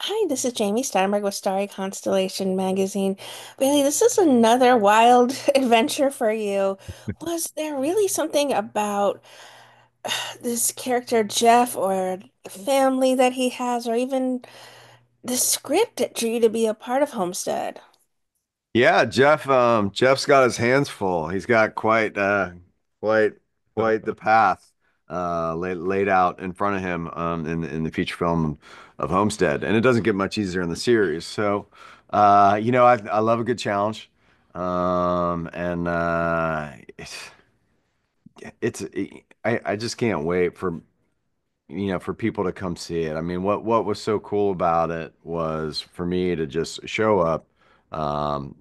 Hi, this is Jamie Steinberg with Starry Constellation Magazine. Bailey, this is another wild adventure for you. Was there really something about this character Jeff or the family that he has, or even the script that drew you to be a part of Homestead? Yeah, Jeff's got his hands full. He's got quite quite the path laid out in front of him in the feature film of Homestead. And it doesn't get much easier in the series. So I love a good challenge. And it's I just can't wait for people to come see it. I mean, what was so cool about it was for me to just show up.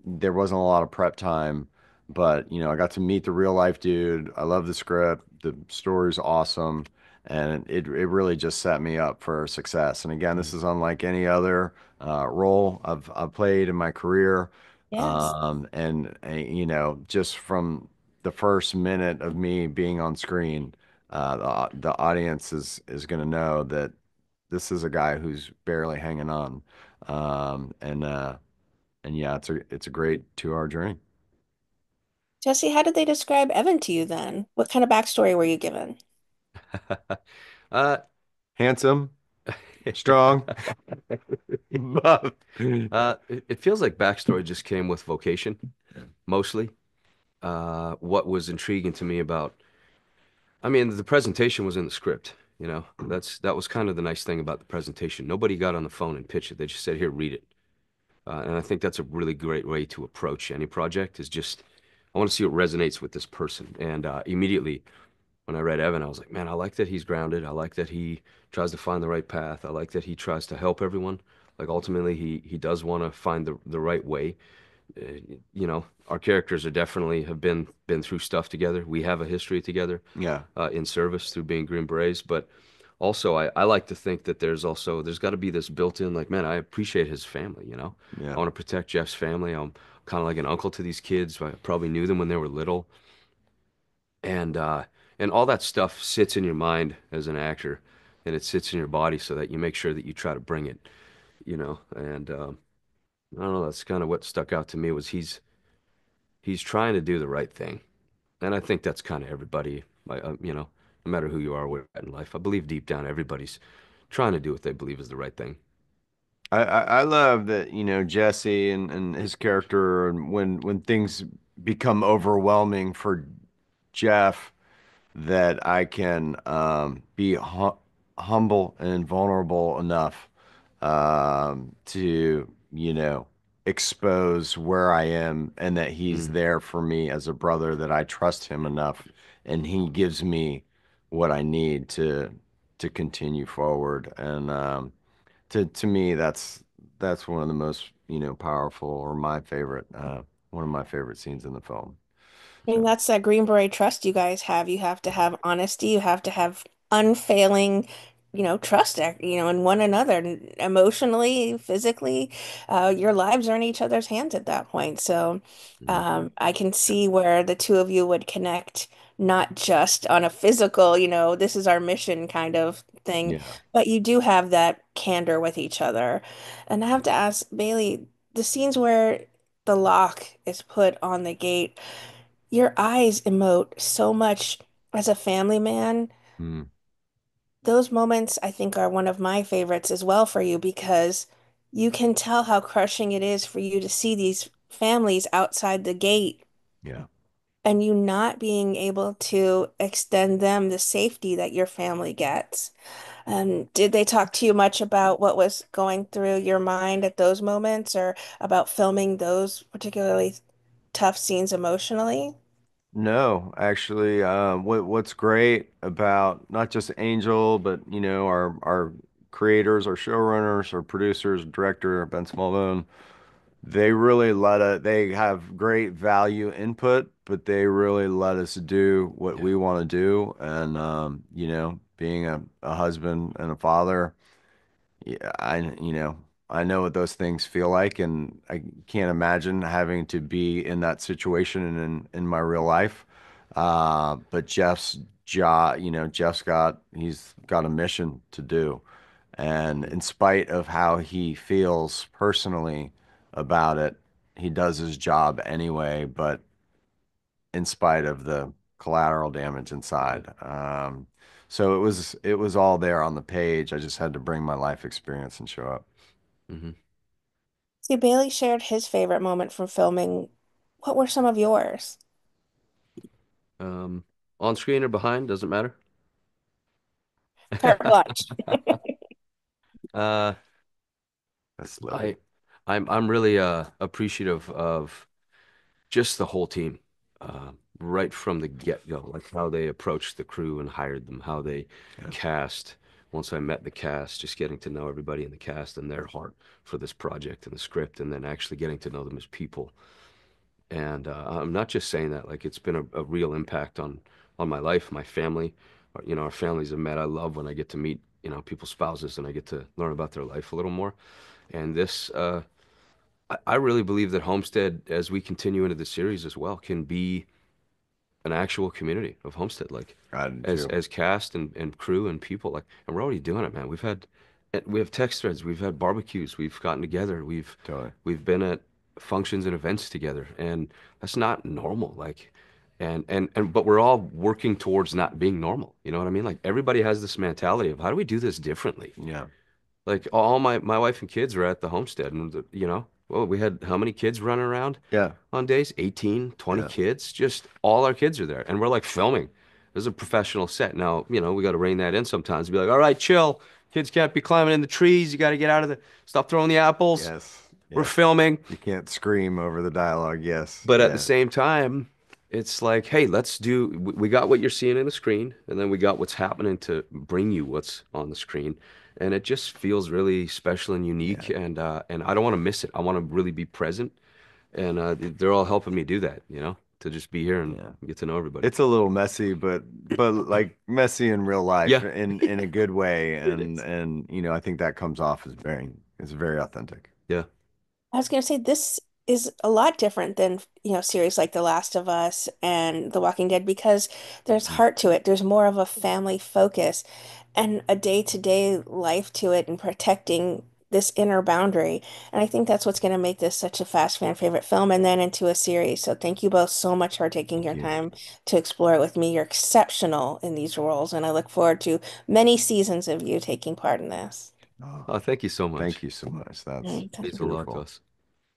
There wasn't a lot of prep time, but I got to meet the real life dude. I love the script. The story's awesome, and it really just set me up for success. And again, this Mm. is unlike any other role I've played in my career. Yes. Just from the first minute of me being on screen the audience is going to know that this is a guy who's barely hanging on. Um, and uh, and yeah, it's a great 2 hour journey. Jesse, how did they describe Evan to you then? What kind of backstory were you given? Uh, Handsome, strong, buff. it feels like backstory just came with vocation, mostly. What was intriguing to me I mean, the presentation was in the script, that was kind of the nice thing about the presentation. Nobody got on the phone and pitched it. They just said, "Here, read it." And I think that's a really great way to approach any project is just, I want to see what resonates with this person. And immediately when I read Evan, I was like, man, I like that he's grounded. I like that he tries to find the right path. I like that he tries to help everyone. Like ultimately, he does want to find the right way. Our characters are definitely have been through stuff together. We have a history together Yeah, in service through being Green Berets, but also I like to think that there's got to be this built-in like, man, I appreciate his family. I yeah. want to protect Jeff's family. I'm kind of like an uncle to these kids. I probably knew them when they were little, and uh, and all that stuff sits in your mind as an actor, and it sits in your body so that you make sure that you try to bring it. And I don't know. That's kind of what stuck out to me was he's trying to do the right thing. And I think that's kind of everybody, no matter who you are, where you're at in life. I believe deep down everybody's trying to do what they believe is the right thing. I love that, Jesse and his character, and when things become overwhelming for Jeff, that I can be humble and vulnerable enough to, expose where I am and that he's Mm, there for me as a brother, that I trust him enough and he gives me what I need to continue forward. And to me, that's one of the most, powerful or my favorite, one of my favorite scenes in the film. I mean, So, that's that Green Beret trust you guys have. You have to have honesty. You have to have unfailing, trust, in one another, emotionally, physically. Your lives are in each other's hands at that point. So, mm, I can see where the two of you would connect, not just on a physical, this is our mission kind of thing, yeah. but you do have that candor with each other. And I have to ask, Bailey, the scenes where the lock is put on the gate. Your eyes emote so much as a family man. Mm, Those moments, I think, are one of my favorites as well for you because you can tell how crushing it is for you to see these families outside the gate yeah. and you not being able to extend them the safety that your family gets. Did they talk to you much about what was going through your mind at those moments or about filming those particularly tough scenes emotionally? No, actually, what's great about not just Angel, but our creators, our showrunners, our producers, director Ben Smallbone, they really they have great value input, but they really let us do what yeah. we want to do. And being a husband and a father, yeah, I know what those things feel like, and I can't imagine having to be in that situation in my real life. But Jeff's job, he's got a mission to do, And Mhm. in spite of how he feels personally about it, he does his job anyway, but in spite of the collateral damage Yeah. inside. So it was all there on the page. I just had to bring my life experience and show up. Hmm. See, Bailey shared his favorite moment from filming. What were some of yours? Um, on screen or behind, doesn't matter. Carte blanche. Uh, That's silly. I, I'm really appreciative of just the whole team, right from the get-go, like how they approached the crew and hired them, how they Yeah. cast. Once I met the cast, just getting to know everybody in the cast and their heart for this project and the script, and then actually getting to know them as people. And I'm not just saying that, like it's been a real impact on my life, my family. Our families have met. I love when I get to meet, people's spouses and I get to learn about their life a little more. And I really believe that Homestead, as we continue into the series as well, can be an actual community of Homestead, like I do as too. as cast and crew and people, like, and we're already doing it, man. We have text threads, we've had barbecues, we've gotten together, Totally. we've been at functions and events together, and that's not normal, like, and but we're all working towards not being normal. You know what I mean? Like everybody has this mentality of how do we do this differently? Yeah. Like all my wife and kids are at the homestead, and well, we had how many kids running around Yeah. on days? 18, 20 Yeah. kids. Just all our kids are there, and we're like filming. This is a professional set. Now, we got to rein that in sometimes. Be like, all right, chill. Kids can't be climbing in the trees. You got to get out of the. Stop throwing the apples. Yes. We're Yes. filming. You can't scream over the dialogue. Yes. But at the Yeah. same time, it's like, hey, we got what you're seeing in the screen, and then we got what's happening to bring you what's on the screen. And it just feels really special and unique, Yeah. and I don't want to miss it. I want to really be present, and they're all helping me do that, to just be here and Yeah. get to know everybody. It's a little messy, but like messy in real life Yeah, in a good way. it And is. and I think that comes off as very authentic. Yeah. I was going to say this is a lot different than, series like The Last of Us and The Walking Dead because there's Mhm. heart to it. There's more of a family focus and a day-to-day life to it and protecting this inner boundary. And I think that's what's going to make this such a fast fan favorite film and then into a series. So thank you both so much for taking Thank your you. time to explore it with me. You're exceptional in these roles, and I look forward to many seasons of you taking part in this. Oh, Oh, thank you so thank much. you so much. That's Right. Means a lot to beautiful. us.